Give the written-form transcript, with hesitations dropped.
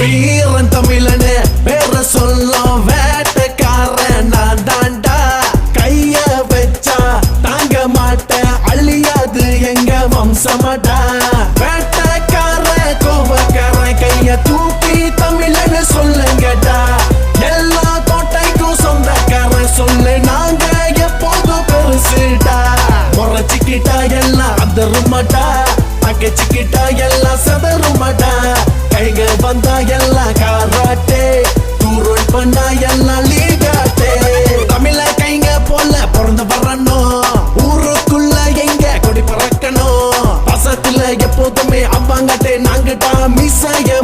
வீரன் தமிழனே பேர சொல்லும் வேட்டக்காரன் நான் தாண்டா. கைய வச்சா தாங்க மாட்டேன் அழியாது எங்க வம்சமாடா. வேட்டக்காரன் கோபக்காரன் கைய தூக்கி தமிழன்னு சொல்லுங்கடா. எல்லா கோட்டைக்கும் சொந்தக்காரன் சொல்லு நாங்க எப்போதும் பெருசுடா. முறைச்சிக்கிட்டா எல்லாம் அதருமாட்டா, அகச்சிக்கிட்டா எல்லாம் சதருமாட்டா. கைக வந்தா எல்லாம் காராட்டே, தூரோல் பண்ணா எல்லாம் லீகாட்டே. தமிழ கைங்க போல பிறந்து வரணும், ஊருக்குள்ள எங்க கொடி பறக்கணும். பசத்துல எப்போதுமே அப்பாங்கட்டே நாங்கட்டா மிஸ்ஸாய